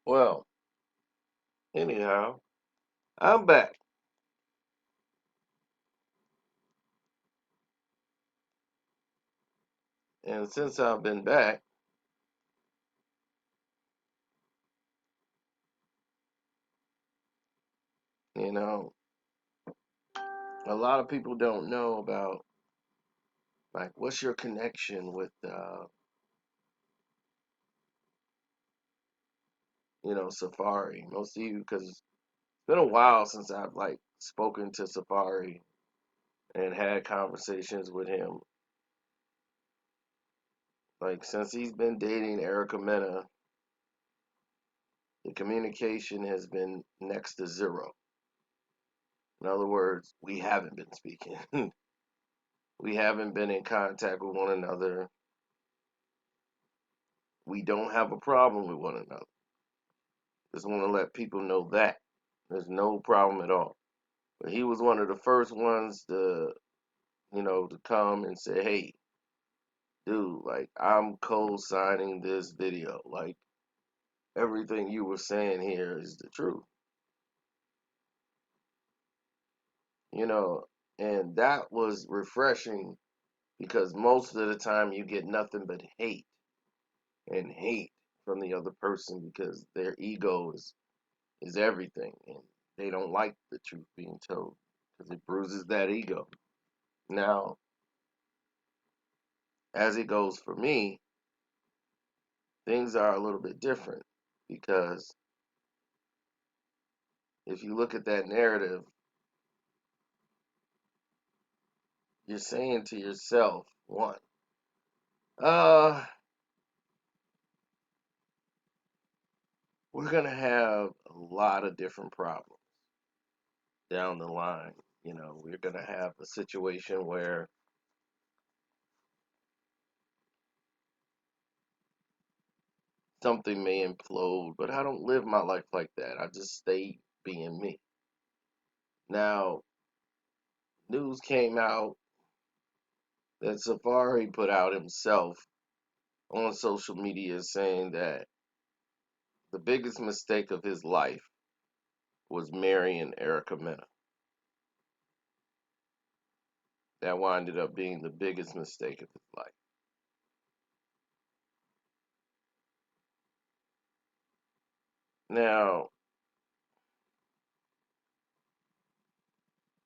Well, anyhow, I'm back. And since I've been back, you know, a lot of people don't know about, like, what's your connection with, Safaree. Most of you, because it's been a while since I've, like, spoken to Safaree and had conversations with him. Like, since he's been dating Erica Mena, the communication has been next to zero. In other words, we haven't been speaking. We haven't been in contact with one another. We don't have a problem with one another. Just want to let people know that. There's no problem at all. But he was one of the first ones to come and say, hey, dude, like, I'm co-signing this video. Like, everything you were saying here is the truth. You know, and that was refreshing because most of the time you get nothing but hate and hate from the other person because their ego is everything, and they don't like the truth being told because it bruises that ego. Now, as it goes for me, things are a little bit different because if you look at that narrative, you're saying to yourself, one, uh, we're gonna have a lot of different problems down the line. We're gonna have a situation where something may implode, but I don't live my life like that. I just stay being me. Now, news came out that Safaree put out himself on social media saying that the biggest mistake of his life was marrying Erica Mena. That winded up being the biggest mistake of his life. Now,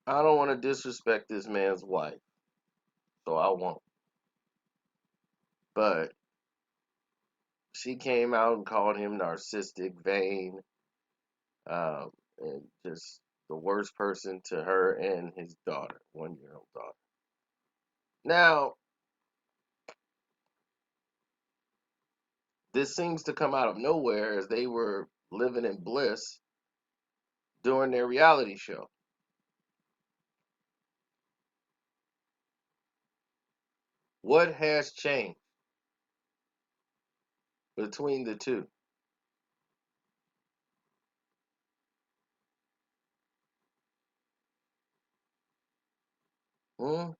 I don't want to disrespect this man's wife, so I won't. But she came out and called him narcissistic, vain, and just the worst person to her and his daughter, 1-year-old daughter. Now, this seems to come out of nowhere as they were living in bliss during their reality show. What has changed between the two? Hmm?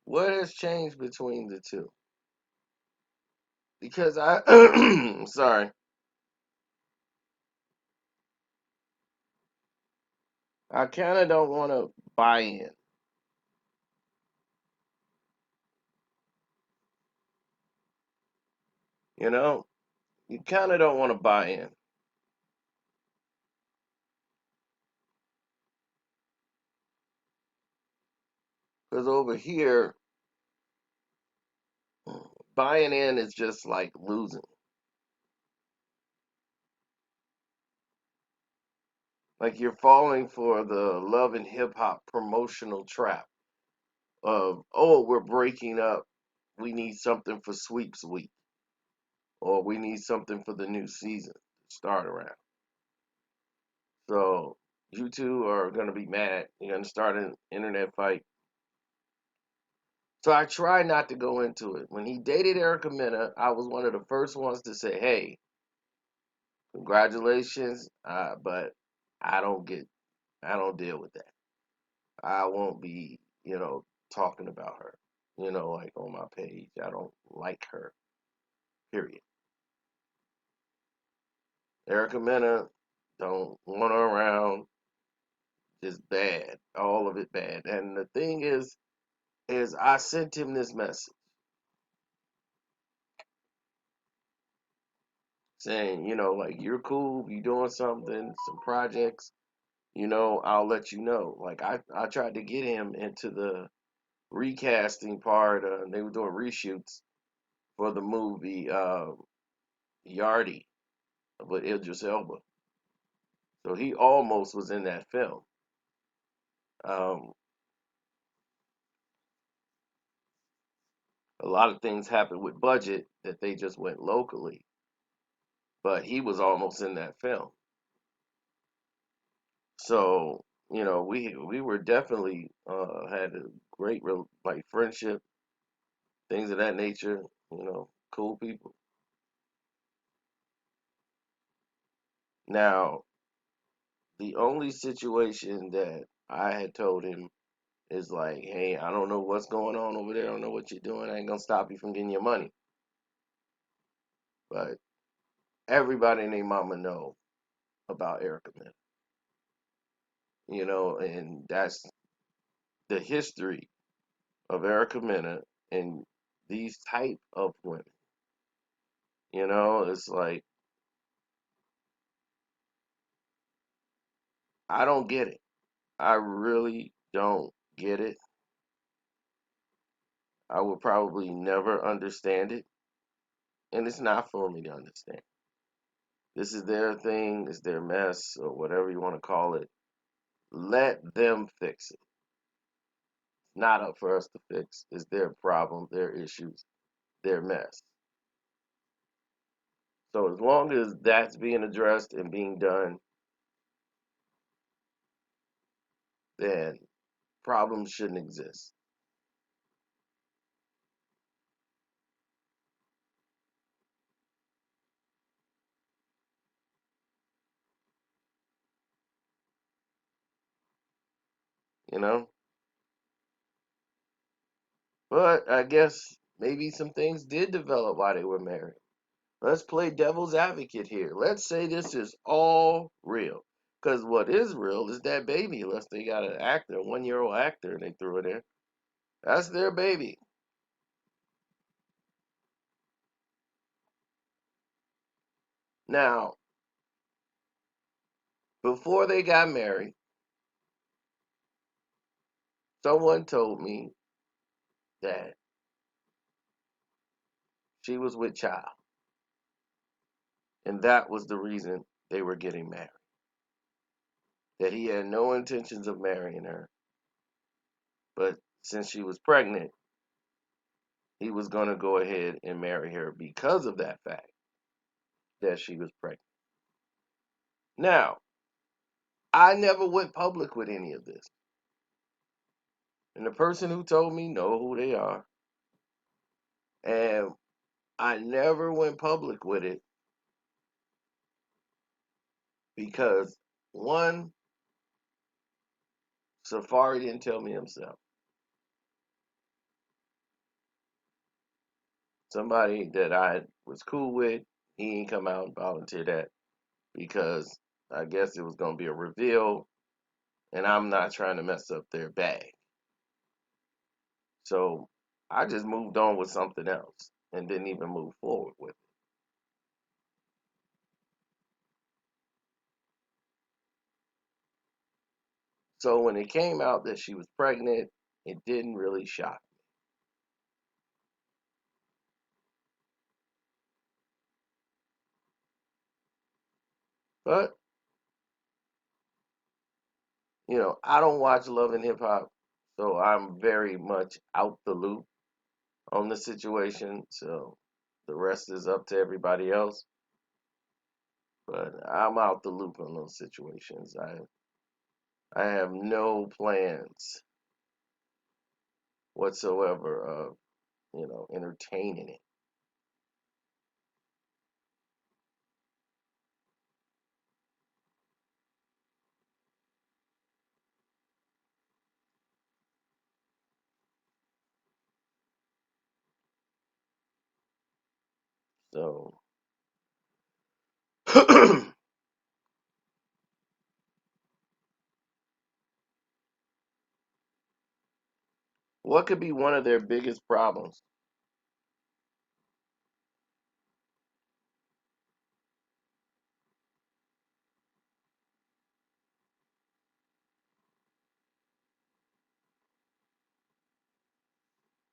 What has changed between the two? Because sorry, I kind of don't want to buy in. You know, you kind of don't want to buy in. Because over here, buying in is just like losing. Like you're falling for the love and hip hop promotional trap of, oh, we're breaking up. We need something for sweeps week, or we need something for the new season to start around. So you two are going to be mad. You're going to start an internet fight. So I try not to go into it. When he dated Erica Mena, I was one of the first ones to say, hey, congratulations, but I don't get, I don't deal with that. I won't be, talking about her, like on my page. I don't like her, period. Erica Mena don't want her around. Just bad. All of it bad. And the thing is I sent him this message saying, like you're cool, you doing something, some projects, I'll let you know. Like I tried to get him into the recasting part. They were doing reshoots for the movie Yardy with Idris Elba. So he almost was in that film. Um, a lot of things happened with budget that they just went locally, but he was almost in that film. So we were definitely had a great real like friendship, things of that nature. Cool people. Now the only situation that I had told him is like, hey, I don't know what's going on over there. I don't know what you're doing. I ain't gonna stop you from getting your money. But everybody and their mama know about Erica Mena. And that's the history of Erica Mena and these type of women. It's like I don't get it. I really don't get it. I will probably never understand it, and it's not for me to understand. This is their thing, it's their mess, or whatever you want to call it. Let them fix it. It's not up for us to fix. It's their problem, their issues, their mess. So as long as that's being addressed and being done, then problems shouldn't exist. You know? But I guess maybe some things did develop while they were married. Let's play devil's advocate here. Let's say this is all real. Because what is real is that baby, unless they got an actor, a 1 year old actor, and they threw it in. That's their baby. Now, before they got married, someone told me that she was with child. And that was the reason they were getting married. That he had no intentions of marrying her. But since she was pregnant, he was going to go ahead and marry her because of that fact that she was pregnant. Now, I never went public with any of this. And the person who told me know who they are. And I never went public with it because one, Safaree didn't tell me himself. Somebody that I was cool with, he ain't come out and volunteer that because I guess it was going to be a reveal and I'm not trying to mess up their bag. So I just moved on with something else and didn't even move forward with it. So when it came out that she was pregnant, it didn't really shock me. But, I don't watch Love and Hip Hop, so I'm very much out the loop on the situation. So the rest is up to everybody else. But I'm out the loop on those situations. I have no plans whatsoever of, entertaining it. So What could be one of their biggest problems?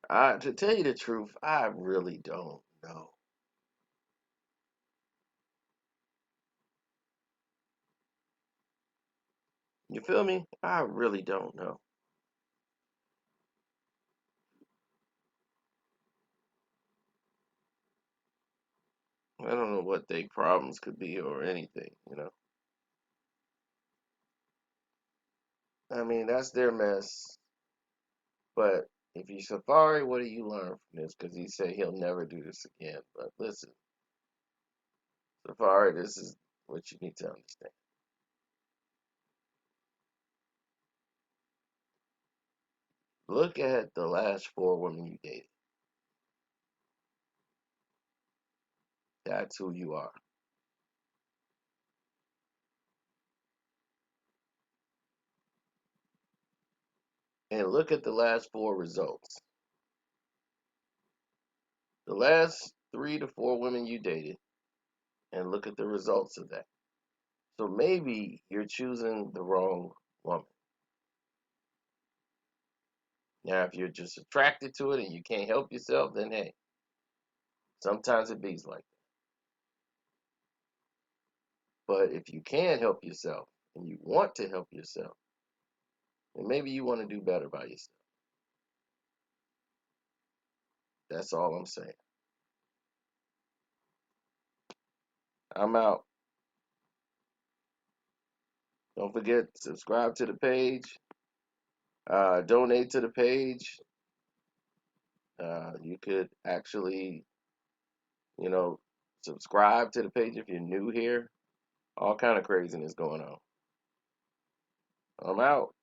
To tell you the truth, I really don't know. You feel me? I really don't know. I don't know what their problems could be or anything. I mean, that's their mess. But if you Safari, what do you learn from this? Because he said he'll never do this again. But listen, Safari, this is what you need to understand. Look at the last four women you dated. That's who you are. And look at the last four results. The last 3 to 4 women you dated, and look at the results of that. So maybe you're choosing the wrong woman. Now, if you're just attracted to it and you can't help yourself, then hey, sometimes it be's like that. But if you can help yourself and you want to help yourself, then maybe you want to do better by yourself. That's all I'm saying. I'm out. Don't forget, subscribe to the page, donate to the page. You could actually, you know, subscribe to the page if you're new here. All kind of craziness going on. I'm out.